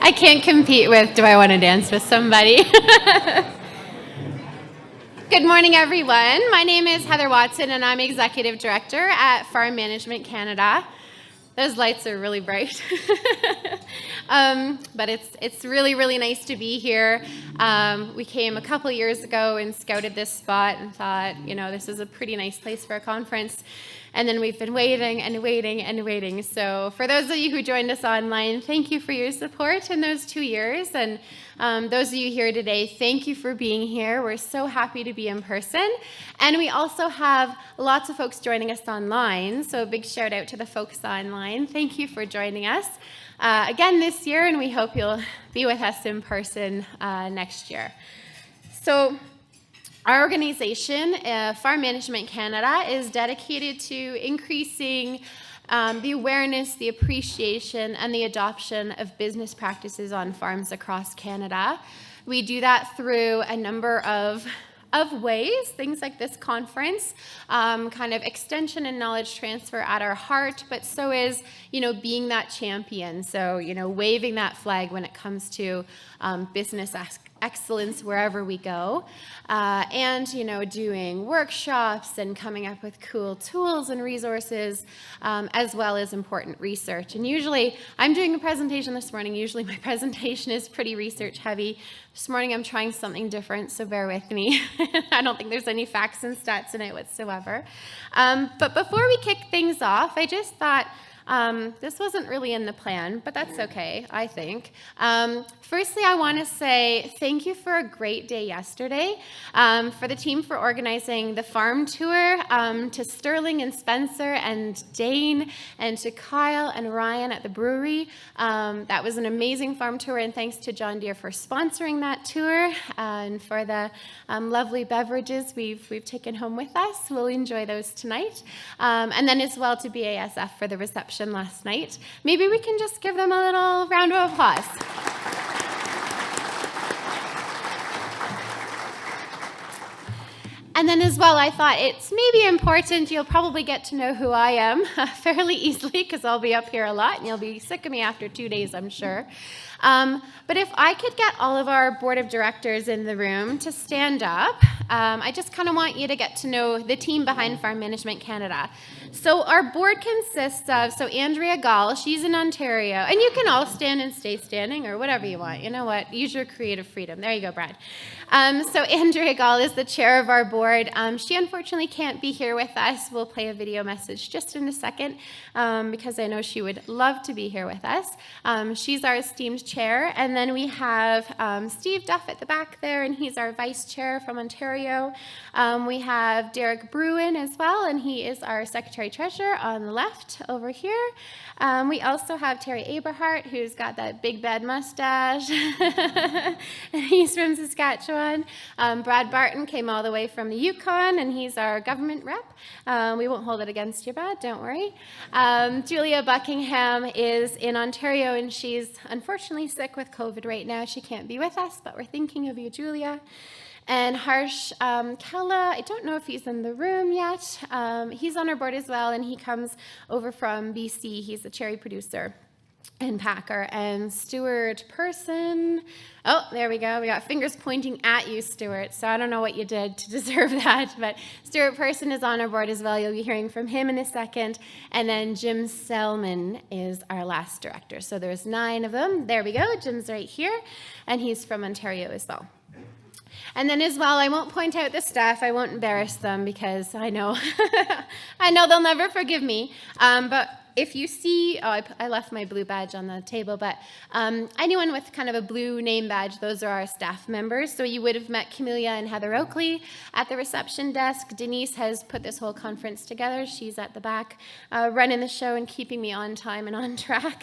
I can't compete with, do I want to dance with somebody? Good morning, everyone. My name is Heather Watson, and I'm Executive Director at Farm Management Canada. Those lights are really bright. But it's really, really nice to be here. We came a couple years ago and scouted this spot and thought, this is a pretty nice place for a conference. And then we've been waiting and waiting and waiting. So for those of you who joined us online, thank you for your support in those 2 years. And those of you here today, thank you for being here. We're so happy to be in person. And we also have lots of folks joining us online. So a big shout out to the folks online. Thank you for joining us again this year, and we hope you'll be with us in person next year. So our organization, Farm Management Canada, is dedicated to increasing the awareness, the appreciation, and the adoption of business practices on farms across Canada. We do that through a number of ways, things like this conference, kind of extension and knowledge transfer at our heart, but so is, being that champion. So, waving that flag when it comes to business excellence wherever we go, and doing workshops and coming up with cool tools and resources, as well as important research. And usually, I'm doing a presentation this morning. Usually my presentation is pretty research heavy. This morning I'm trying something different, so bear with me. I don't think there's any facts and stats in it whatsoever. But before we kick things off, I just thought, this wasn't really in the plan, but that's okay, I think. Firstly, I want to say thank you for a great day yesterday, for the team for organizing the farm tour, to Sterling and Spencer and Dane, and to Kyle and Ryan at the brewery. That was an amazing farm tour, and thanks to John Deere for sponsoring that tour, and for the lovely beverages we've taken home with us. We'll enjoy those tonight. And then as well to BASF for the reception last night. Maybe we can just give them a little round of applause. And then as well, I thought it's maybe important, you'll probably get to know who I am fairly easily, because I'll be up here a lot and you'll be sick of me after 2 days, I'm sure. But if I could get all of our board of directors in the room to stand up, I just kind of want you to get to know the team behind Farm Management Canada. So our board consists of, Andrea Gall, she's in Ontario, and you can all stand and stay standing or whatever you want. You know what? Use your creative freedom. There you go, Brad. So Andrea Gall is the chair of our board. She unfortunately can't be here with us. We'll play a video message just in a second, because I know she would love to be here with us. She's our esteemed chair. And then we have Steve Duff at the back there, and he's our vice chair from Ontario. We have Derek Bruin as well, and he is our secretary-treasurer on the left over here. We also have Terry Aberhart, who's got that big bad mustache. He's from Saskatchewan. Brad Barton came all the way from the Yukon, and he's our government rep. We won't hold it against you, Brad, don't worry. Julia Buckingham is in Ontario, and she's unfortunately sick with COVID right now. She can't be with us, but we're thinking of you, Julia. And Harsh Kella, I don't know if he's in the room yet. He's on our board as well, and he comes over from BC. He's a cherry producer and packer. And Stuart Person, oh, there we go. We got fingers pointing at you, Stuart. So I don't know what you did to deserve that, but Stuart Person is on our board as well. You'll be hearing from him in a second. And then Jim Selman is our last director. So there's 9 of them. There we go. Jim's right here, and he's from Ontario as well. And then as well, I won't point out the staff. I won't embarrass them because I know I know they'll never forgive me. But if you see, I left my blue badge on the table, but anyone with kind of a blue name badge, those are our staff members. So you would have met Camelia and Heather Oakley at the reception desk. Denise has put this whole conference together. She's at the back running the show and keeping me on time and on track.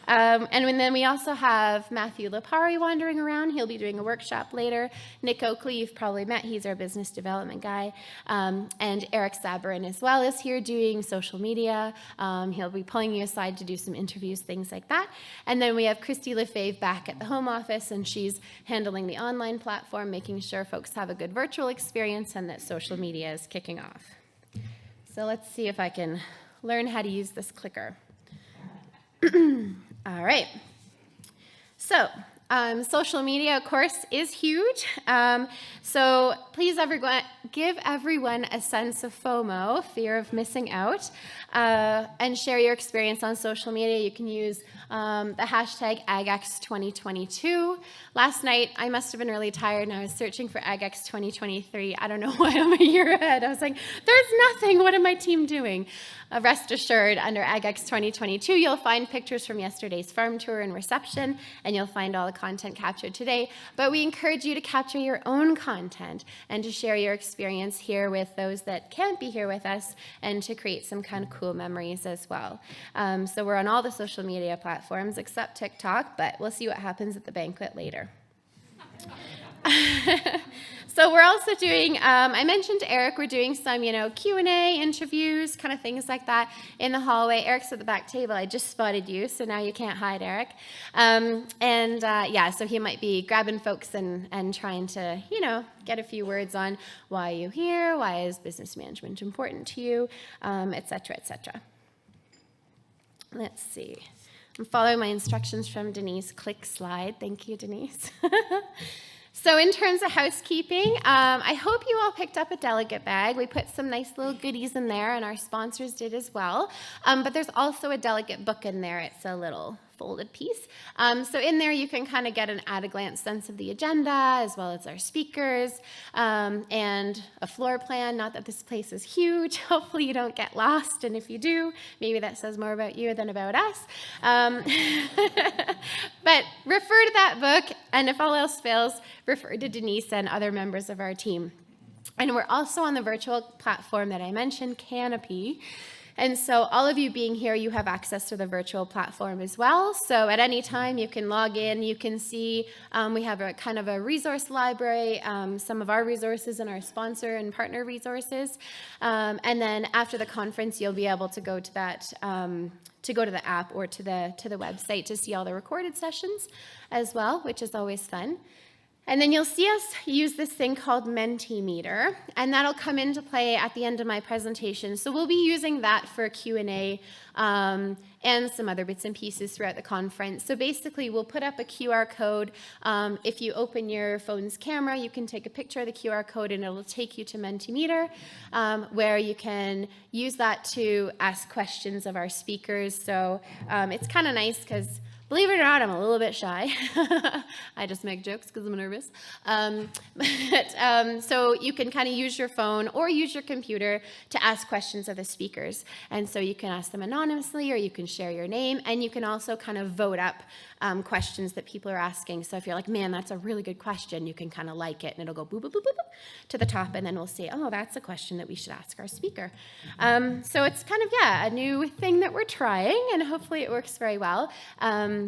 And then we also have Matthew Lipari wandering around. He'll be doing a workshop later. Nick Oakley, you've probably met. He's our business development guy. And Eric Sabarin as well is here doing social media. He'll be pulling you aside to do some interviews, things like that. And then we have Christy Lefebvre back at the home office, and she's handling the online platform, making sure folks have a good virtual experience and that social media is kicking off. So let's see if I can learn how to use this clicker. All right. Social media, of course, is huge. So please, everyone, give everyone a sense of FOMO, fear of missing out, and share your experience on social media. You can use the hashtag AgEx 2022. Last night, I must have been really tired, and I was searching for AgEx 2023. I don't know why I'm a year ahead. I was like, there's nothing. What is my team doing? Rest assured, under AgEx 2022, you'll find pictures from yesterday's farm tour and reception, and you'll find all the content captured today. But we encourage you to capture your own content and to share your experience here with those that can't be here with us, and to create some kind of cool memories as well. So we're on all the social media platforms except TikTok, but we'll see what happens at the banquet later. So we're also doing, I mentioned to Eric, we're doing some, Q&A, interviews, kind of things like that in the hallway. Eric's at the back table. I just spotted you, so now you can't hide, Eric. So he might be grabbing folks and trying to, get a few words on why you're here, why is business management important to you, et cetera, et cetera. Let's see. I'm following my instructions from Denise. Click slide. Thank you, Denise. So in terms of housekeeping, I hope you all picked up a delegate bag. We put some nice little goodies in there, and our sponsors did as well. But there's also a delegate book in there. It's a little folded piece. So in there, you can kind of get an at-a-glance sense of the agenda, as well as our speakers, and a floor plan. Not that this place is huge. Hopefully you don't get lost, and if you do, maybe that says more about you than about us. But refer to that book, and if all else fails, refer to Denise and other members of our team. And we're also on the virtual platform that I mentioned, Canopy. And so all of you being here, you have access to the virtual platform as well. So at any time, you can log in. You can see we have a kind of a resource library, some of our resources and our sponsor and partner resources. And then after the conference, you'll be able to go to that, to go to the app or to the website to see all the recorded sessions as well, which is always fun. And then you'll see us use this thing called Mentimeter, and that'll come into play at the end of my presentation. So we'll be using that for Q&A and some other bits and pieces throughout the conference. So basically, we'll put up a QR code. If you open your phone's camera, you can take a picture of the QR code, and it'll take you to Mentimeter, where you can use that to ask questions of our speakers. So it's kind of nice because, believe it or not, I'm a little bit shy. I just make jokes because I'm nervous. So you can kind of use your phone or use your computer to ask questions of the speakers. And so you can ask them anonymously, or you can share your name, and you can also kind of vote up questions that people are asking. So if you're like, man, that's a really good question, you can kind of like it, and it'll go boop, boop, boop, boop, boop to the top, and then we'll say, oh, that's a question that we should ask our speaker. So it's kind of, a new thing that we're trying, and hopefully it works very well.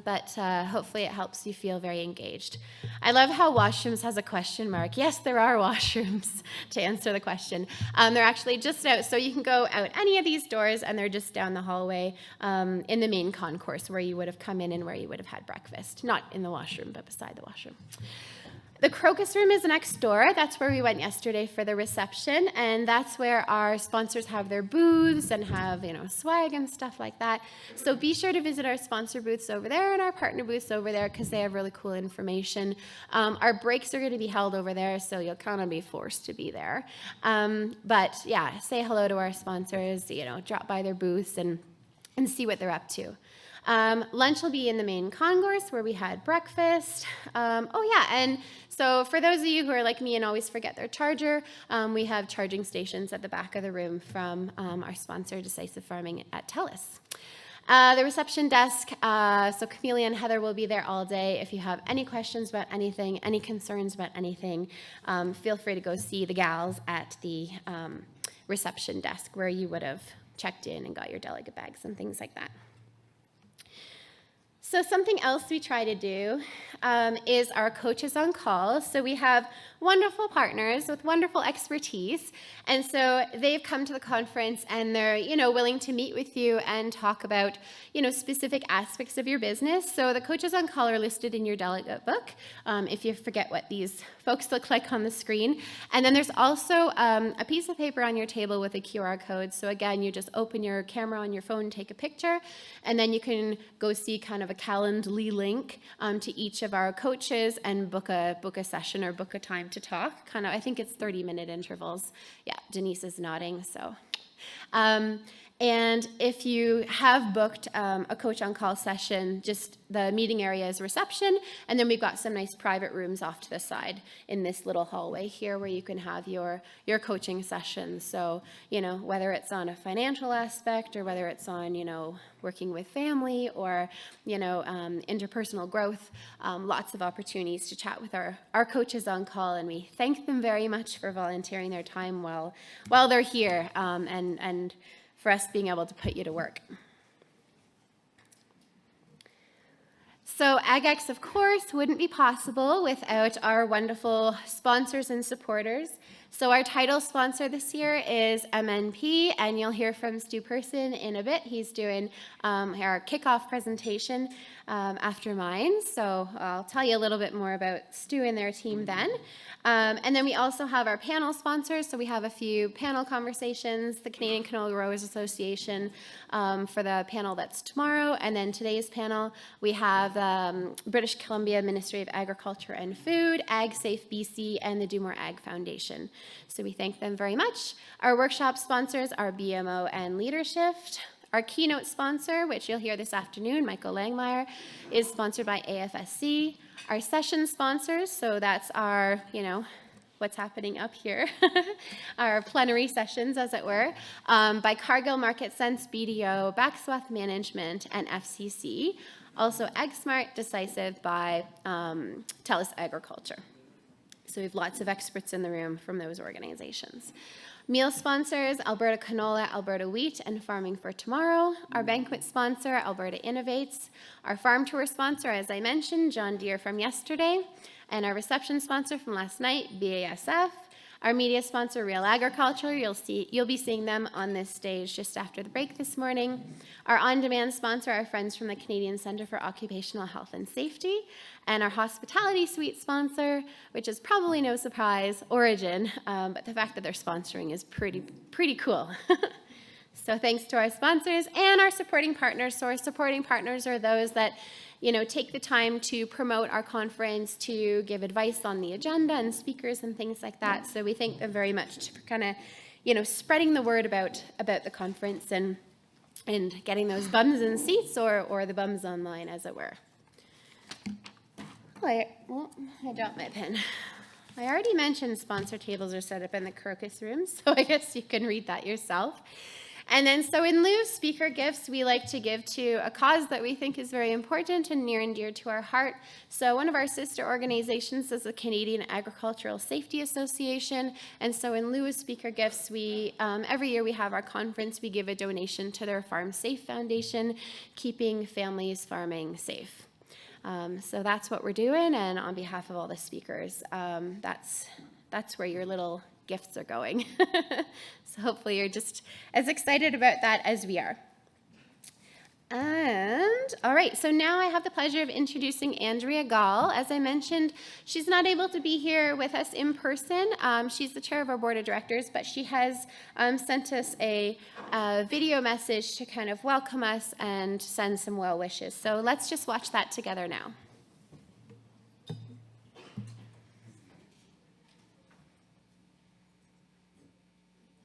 But hopefully it helps you feel very engaged. I love how washrooms has a question mark. Yes, there are washrooms to answer the question. They're actually just out, so you can go out any of these doors, and they're just down the hallway in the main concourse where you would have come in and where you would have had breakfast. Not in the washroom, but beside the washroom. The crocus room is next door. That's where we went yesterday for the reception, and that's where our sponsors have their booths and have, swag and stuff like that. So be sure to visit our sponsor booths over there and our partner booths over there, because they have really cool information. Our breaks are going to be held over there, so you'll kind of be forced to be there. But yeah, say hello to our sponsors, drop by their booths and see what they're up to. Lunch will be in the main concourse where we had breakfast. And so for those of you who are like me and always forget their charger, we have charging stations at the back of the room from our sponsor, Decisive Farming at TELUS. The reception desk, so Camelia and Heather will be there all day. If you have any questions about anything, any concerns about anything, feel free to go see the gals at the reception desk where you would have checked in and got your delegate bags and things like that. So something else we try to do is our coaches on call. So we have wonderful partners with wonderful expertise, and so they've come to the conference, and they're willing to meet with you and talk about specific aspects of your business. So the coaches on call are listed in your delegate book, if you forget what these folks look like on the screen. And then there's also a piece of paper on your table with a QR code. So again, you just open your camera on your phone, take a picture, and then you can go see kind of a Calendly link to each of our coaches and book a session or book a time to talk. Kind of, I think it's 30-minute intervals. Yeah, Denise is nodding, so. And if you have booked a coach on call session, just the meeting area is reception, and then we've got some nice private rooms off to the side in this little hallway here where you can have your coaching sessions. So, whether it's on a financial aspect or whether it's on, working with family or, interpersonal growth, lots of opportunities to chat with our coaches on call, and we thank them very much for volunteering their time while they're here, and for us being able to put you to work. So AgEx, of course, wouldn't be possible without our wonderful sponsors and supporters. So our title sponsor this year is MNP, and you'll hear from Stu Person in a bit. He's doing our kickoff presentation after mine, so I'll tell you a little bit more about Stu and their team then. And then we also have our panel sponsors, so we have a few panel conversations, the Canadian Canola Growers Association for the panel that's tomorrow, and then today's panel we have British Columbia Ministry of Agriculture and Food, AgSafe BC, and the Do More Ag Foundation. So we thank them very much. Our workshop sponsors are BMO and Leadershift. Our keynote sponsor, which you'll hear this afternoon, Michael Langmeyer, is sponsored by AFSC. Our session sponsors, so that's our, what's happening up here, our plenary sessions, as it were, by Cargill Market Sense, BDO, Backswath Management, and FCC. Also AgSmart, Decisive by TELUS Agriculture. So we have lots of experts in the room from those organizations. Meal sponsors, Alberta Canola, Alberta Wheat, and Farming for Tomorrow. Our banquet sponsor, Alberta Innovates. Our farm tour sponsor, as I mentioned, John Deere from yesterday. And our reception sponsor from last night, BASF. Our media sponsor, Real Agriculture, you'll be seeing them on this stage just after the break this morning. Our on-demand sponsor, our friends from the Canadian Centre for Occupational Health and Safety. And our hospitality suite sponsor, which is probably no surprise, Origin, but the fact that they're sponsoring is pretty cool. So thanks to our sponsors and our supporting partners. So our supporting partners are those that take the time to promote our conference, to give advice on the agenda and speakers and things like that. So we thank them very much for kind of, spreading the word about the conference and getting those bums in seats or the bums online, as it were. I dropped my pen. I already mentioned sponsor tables are set up in the Crocus room, so I guess you can read that yourself. And then, so in lieu of speaker gifts, we like to give to a cause that we think is very important and near and dear to our heart. So one of our sister organizations is the Canadian Agricultural Safety Association. And so in lieu of speaker gifts, we every year we have our conference, we give a donation to their Farm Safe Foundation, keeping families farming safe. So that's what we're doing, and on behalf of all the speakers, that's where your little gifts are going. So hopefully you're just as excited about that as we are. And all right, so now I have the pleasure of introducing Andrea Gall. As I mentioned, she's not able to be here with us in person. She's the chair of our board of directors, but she has sent us a video message to kind of welcome us and send some well wishes. So let's just watch that together now.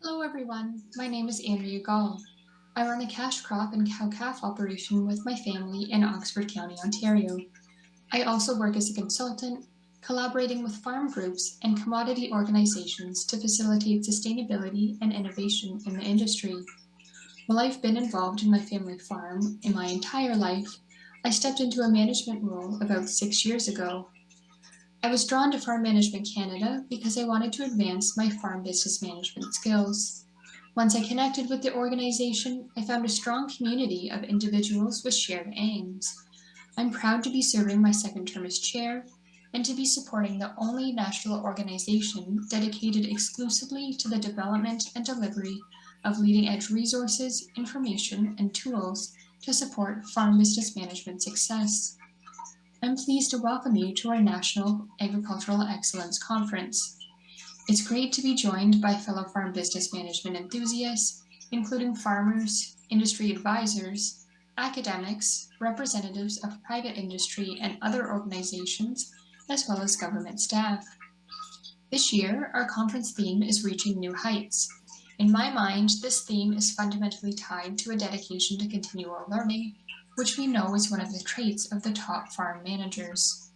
Hello everyone, my name is Andrea Gall. I run a cash crop and cow-calf operation with my family in Oxford County, Ontario. I also work as a consultant, collaborating with farm groups and commodity organizations to facilitate sustainability and innovation in the industry. While I've been involved in my family farm in my entire life, I stepped into a management role about 6 years ago. I was drawn to Farm Management Canada because I wanted to advance my farm business management skills. Once I connected with the organization, I found a strong community of individuals with shared aims. I'm proud to be serving my second term as chair and to be supporting the only national organization dedicated exclusively to the development and delivery of leading-edge resources, information, and tools to support farm business management success. I'm pleased to welcome you to our National Agricultural Excellence Conference. It's great to be joined by fellow farm business management enthusiasts, including farmers, industry advisors, academics, representatives of private industry and other organizations, as well as government staff. This year, our conference theme is Reaching New Heights. In my mind, this theme is fundamentally tied to a dedication to continual learning, which we know is one of the traits of the top farm managers.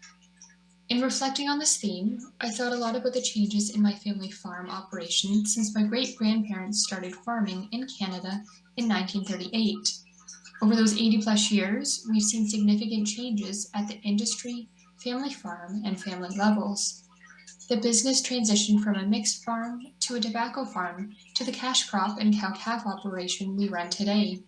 In reflecting on this theme, I thought a lot about the changes in my family farm operation since my great-grandparents started farming in Canada in 1938. Over those 80 plus years, we've seen significant changes at the industry, family farm, and family levels. The business transitioned from a mixed farm to a tobacco farm to the cash crop and cow-calf operation we run today.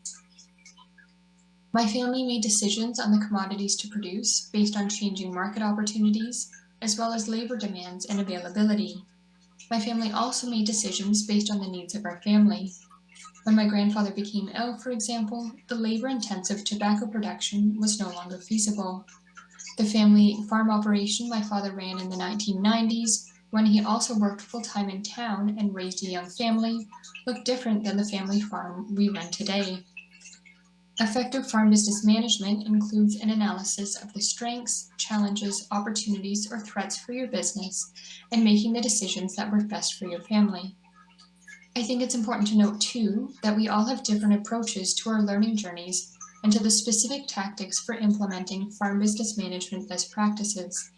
My family made decisions on the commodities to produce based on changing market opportunities, as well as labor demands and availability. My family also made decisions based on the needs of our family. When my grandfather became ill, for example, the labor-intensive tobacco production was no longer feasible. The family farm operation my father ran in the 1990s, when he also worked full-time in town and raised a young family, looked different than the family farm we run today. Effective farm business management includes an analysis of the strengths, challenges, opportunities, or threats for your business, and making the decisions that work best for your family. I think it's important to note, too, that we all have different approaches to our learning journeys and to the specific tactics for implementing farm business management best practices.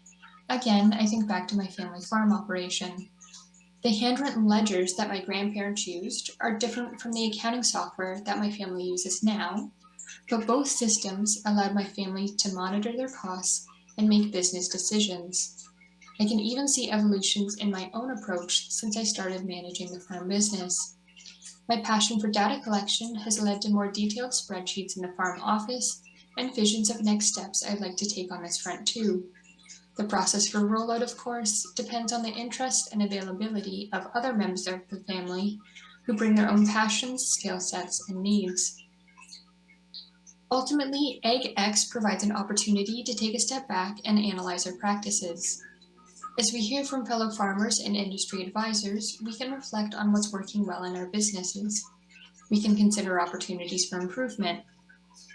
Again, I think back to my family farm operation. The handwritten ledgers that my grandparents used are different from the accounting software that my family uses now, but both systems allowed my family to monitor their costs and make business decisions. I can even see evolutions in my own approach since I started managing the farm business. My passion for data collection has led to more detailed spreadsheets in the farm office and visions of next steps I'd like to take on this front too. The process for rollout, of course, depends on the interest and availability of other members of the family who bring their own passions, skill sets, and needs. Ultimately, AgEx provides an opportunity to take a step back and analyze our practices. As we hear from fellow farmers and industry advisors, we can reflect on what's working well in our businesses. We can consider opportunities for improvement.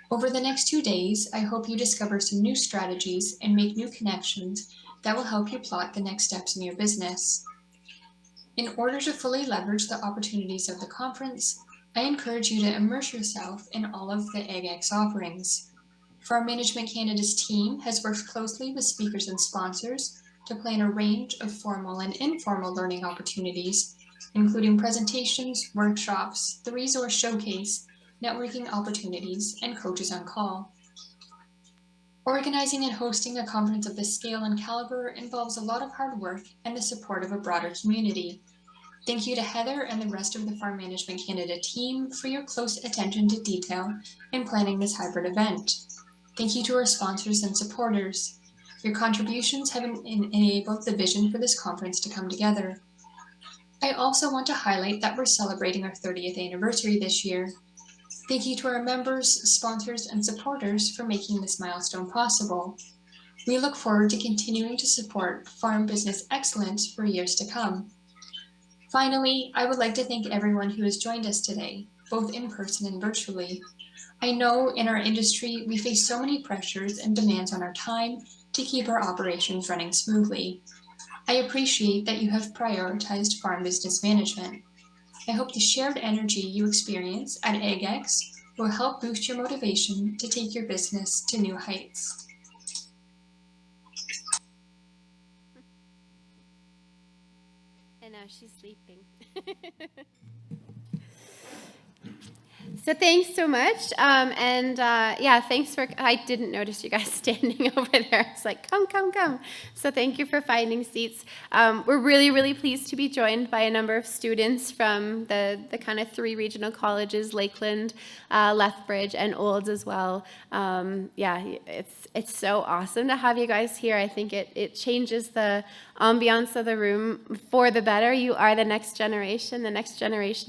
Over the next 2 days, I hope you discover some new strategies and make new connections that will help you plot the next steps in your business. In order to fully leverage the opportunities of the conference, I encourage you to immerse yourself in all of the AgEx offerings. Farm Management Canada's team has worked closely with speakers and sponsors to plan a range of formal and informal learning opportunities, including presentations, workshops, the resource showcase, networking opportunities, and coaches on call. Organizing and hosting a conference of this scale and caliber involves a lot of hard work and the support of a broader community. Thank you to Heather and the rest of the Farm Management Canada team for your close attention to detail in planning this hybrid event. Thank you to our sponsors and supporters. Your contributions have enabled the vision for this conference to come together. I also want to highlight that we're celebrating our 30th anniversary this year. Thank you to our members, sponsors, and supporters for making this milestone possible. We look forward to continuing to support farm business excellence for years to come. Finally, I would like to thank everyone who has joined us today, both in person and virtually. I know in our industry we face so many pressures and demands on our time to keep our operations running smoothly. I appreciate that you have prioritized farm business management. I hope the shared energy you experience at AgEx will help boost your motivation to take your business to new heights. And now she's sleeping. So thanks so much. Yeah, thanks for, I didn't notice you guys standing over there. It's like, come, come, come. So thank you for finding seats. We're really, really pleased to be joined by a number of students from the kind of 3 regional colleges, Lakeland, Lethbridge, and Olds as well. Yeah, it's so awesome to have you guys here. I think it changes the ambiance of the room for the better. You are the next generation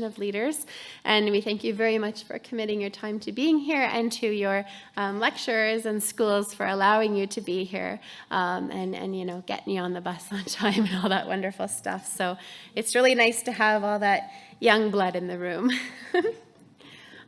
of leaders, and we thank you very much for committing your time to being here, and to your lecturers and schools for allowing you to be here, and you know, getting you on the bus on time and all that wonderful stuff. So it's really nice to have all that young blood in the room.